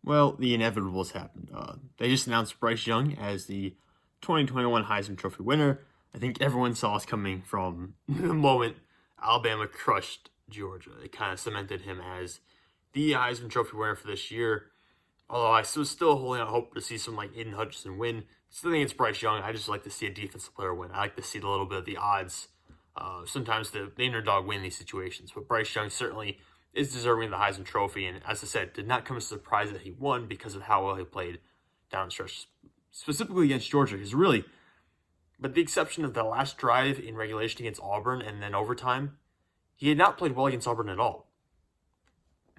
Well, the inevitable has happened. They just announced Bryce Young as the 2021 Heisman Trophy winner. I think everyone saw us coming from the moment Alabama crushed Georgia. It kind of cemented him as the Heisman Trophy winner for this year. Although I was still holding out hope to see someone like Aidan Hutchinson win. Still think it's Bryce Young. I just like to see a defensive player win. I like to see a little bit of the odds. Sometimes the underdog win these situations. But Bryce Young certainly is deserving of the Heisman Trophy. And as I said, did not come as a surprise that he won because of how well he played down the stretch, specifically against Georgia. Because really, but the exception of the last drive in regulation against Auburn and then overtime, he had not played well against Auburn at all.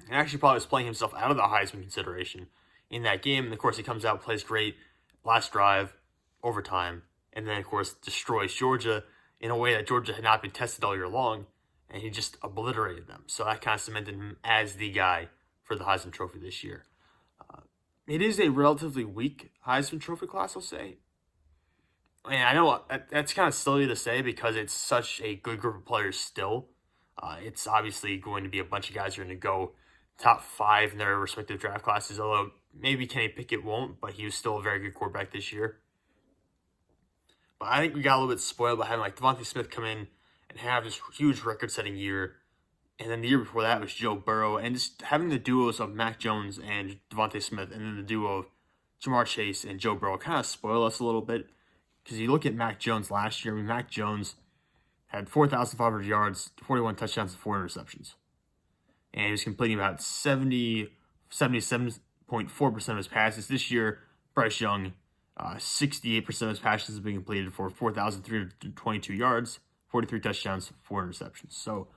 And actually probably was playing himself out of the Heisman consideration in that game. And of course, he comes out, plays great, last drive, overtime, and then of course destroys Georgia in a way that Georgia had not been tested all year long, and he just obliterated them. So that kind of cemented him as the guy for the Heisman Trophy this year. It is a relatively weak Heisman Trophy class, I'll say. And I know that's kind of silly to say because it's such a good group of players still. It's obviously going to be a bunch of guys who are going to go top 5 in their respective draft classes, although maybe Kenny Pickett won't, but he was still a very good quarterback this year. But I think we got a little bit spoiled by having like Devontae Smith come in and have this huge record-setting year. And then the year before that was Joe Burrow. And just having the duos of Mac Jones and Devontae Smith and then the duo of Jamar Chase and Joe Burrow kind of spoil us a little bit. Because you look at Mac Jones last year, Mac Jones had 4,500 yards, 41 touchdowns, and 4 interceptions. And he was completing about 77.4% of his passes. This year, Bryce Young, 68% of his passes have been completed for 4,322 yards, 43 touchdowns, 4 interceptions. So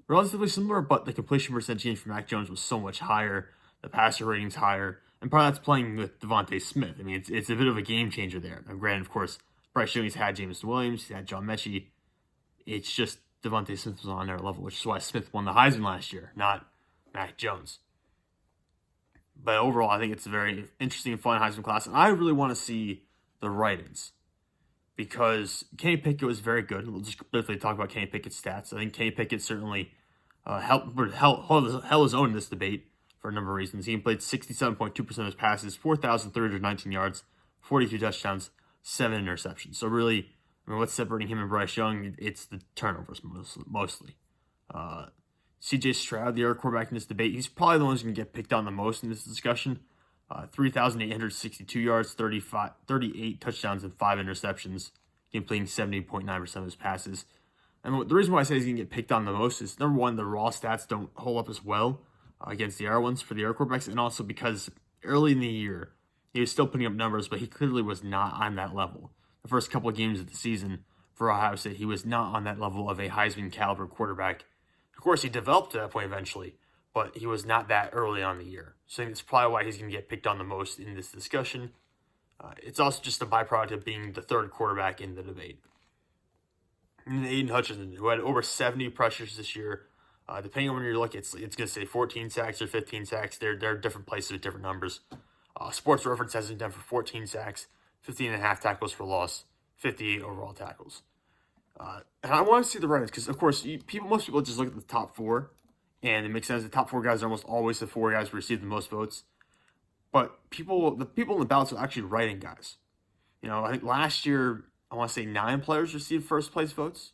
relatively similar, but the completion percentage for Mac Jones was so much higher. The passer rating's higher. And part of that's playing with Devontae Smith. I mean, it's a bit of a game changer there. Now, granted, of course, Bryce Young's had Jameson Williams, he's had John Mechie. It's just Devontae Smith was on their level, which is why Smith won the Heisman last year, not Mac Jones. But overall, I think it's a very interesting and fun Heisman class. And I really want to see the write-ins because Kenny Pickett was very good. We'll just briefly talk about Kenny Pickett's stats. I think Kenny Pickett certainly held his own in this debate for a number of reasons. He played 67.2% of his passes, 4,319 yards, 42 touchdowns, 7 interceptions. So really, I mean, what's separating him and Bryce Young? It's the turnovers mostly. CJ Stroud, the other quarterback in this debate, he's probably the one who's going to get picked on the most in this discussion. 3,862 yards, 38 touchdowns, and 5 interceptions, completing 70.9% of his passes. And the reason why I say he's going to get picked on the most is, number one, the raw stats don't hold up as well against the other ones for the other quarterbacks, and also because early in the year, he was still putting up numbers, but he clearly was not on that level. The first couple of games of the season for Ohio State, he was not on that level of a Heisman caliber quarterback. Of course, he developed to that point eventually, but he was not that early on the year. So I think that's probably why he's going to get picked on the most in this discussion. It's also just a byproduct of being the third quarterback in the debate. And Aidan Hutchinson, who had over 70 pressures this year. Depending on when you look, it's going to say 14 sacks or 15 sacks. They're different places with different numbers. Sports Reference has him down for 14 sacks, 15.5 tackles for loss, 58 overall tackles. And I want to see the writings because, of course, most people just look at the top 4, and it makes sense. The top 4 guys are almost always the 4 guys who receive the most votes. But the people in the ballots are actually writing guys. You know, I think last year, I want to say 9 players received first place votes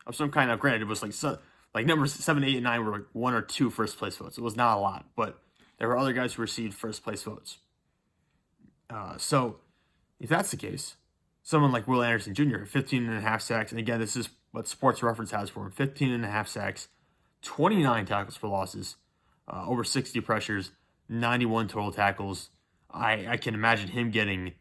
of some kind. Of granted, it was like numbers 7, 8, and 9 were like 1 or 2 first place votes. It was not a lot, but there were other guys who received first place votes. So if that's the case, someone like Will Anderson Jr., 15.5 sacks, and again, this is what Sports Reference has for him, 15.5 sacks, 29 tackles for losses, over 60 pressures, 91 total tackles. I can imagine him getting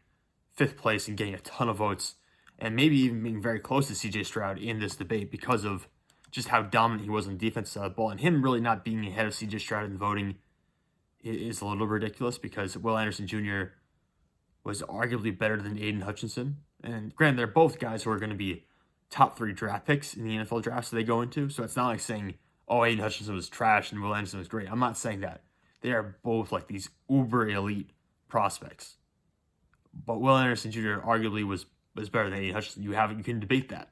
5th place and getting a ton of votes, and maybe even being very close to CJ Stroud in this debate because of just how dominant he was on the defense side of the ball, and him really not being ahead of CJ Stroud in the voting is a little ridiculous because Will Anderson Jr. was arguably better than Aidan Hutchinson. And granted, they're both guys who are going to be top 3 draft picks in the NFL drafts that they go into. So it's not like saying, oh, Aidan Hutchinson was trash and Will Anderson was great. I'm not saying that. They are both like these uber elite prospects. But Will Anderson Jr. arguably was better than Aidan Hutchinson. You can debate that.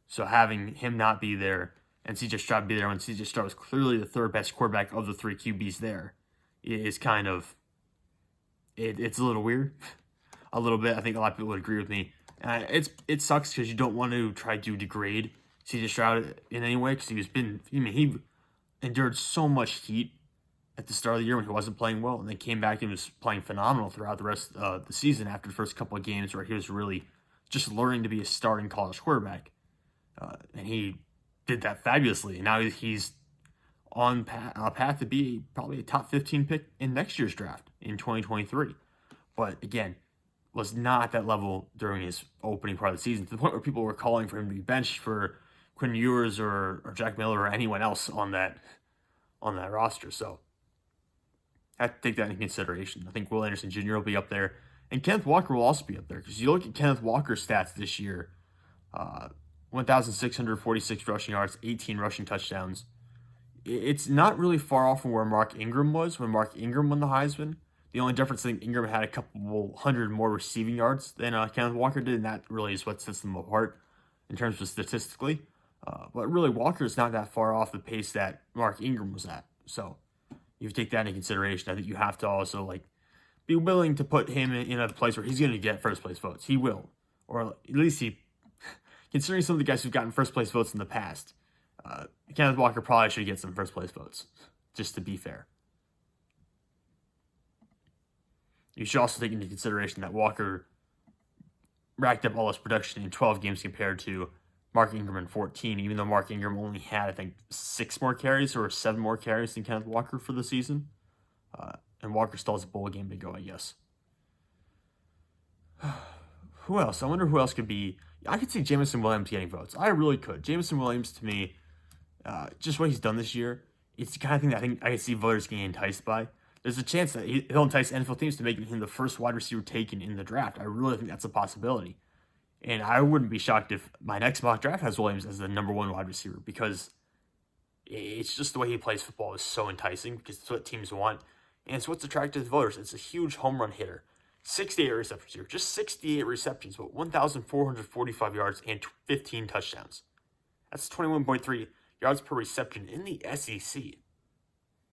So having him not be there and CJ Stroud be there when CJ Stroud was clearly the 3rd best quarterback of the 3 QBs there is kind of it's a little weird, a little bit. I think a lot of people would agree with me. It sucks because you don't want to try to degrade CJ Stroud in any way because he endured so much heat at the start of the year when he wasn't playing well, and then came back and was playing phenomenal throughout the rest of the season after the first couple of games where he was really just learning to be a starting college quarterback. And he did that fabulously. And now he's on a path to be probably a top 15 pick in next year's draft in 2023. But again, was not at that level during his opening part of the season, to the point where people were calling for him to be benched for Quinn Ewers or Jack Miller or anyone else on that roster. So I have to take that into consideration. I think Will Anderson Jr. will be up there, and Kenneth Walker will also be up there, because you look at Kenneth Walker's stats this year, 1,646 rushing yards, 18 rushing touchdowns. It's not really far off from where Mark Ingram was when Mark Ingram won the Heisman. The only difference, I think Ingram had a couple hundred more receiving yards than Kenneth Walker did, and that really is what sets them apart in terms of statistically. But really, Walker is not that far off the pace that Mark Ingram was at. So you take that into consideration. I think you have to also be willing to put him in a place where he's going to get first place votes. He will, or at least considering some of the guys who've gotten first place votes in the past, Kenneth Walker probably should get some first place votes, just to be fair. You should also take into consideration that Walker racked up all his production in 12 games compared to Mark Ingram in 14, even though Mark Ingram only had, I think, 6 more carries or 7 more carries than Kenneth Walker for the season. And Walker still has a bowl game to go, I guess. Who else? I wonder who else could be. I could see Jameson Williams getting votes. I really could. Jameson Williams, to me, just what he's done this year, it's the kind of thing that I think I could see voters getting enticed by. There's a chance that he'll entice NFL teams to making him the first wide receiver taken in the draft. I really think that's a possibility. And I wouldn't be shocked if my next mock draft has Williams as the number 1 wide receiver, because it's just the way he plays football is so enticing, because it's what teams want. And it's what's attractive to voters. It's a huge home run hitter. 68 receptions here. Just 68 receptions, but 1,445 yards and 15 touchdowns. That's 21.3 yards per reception in the SEC.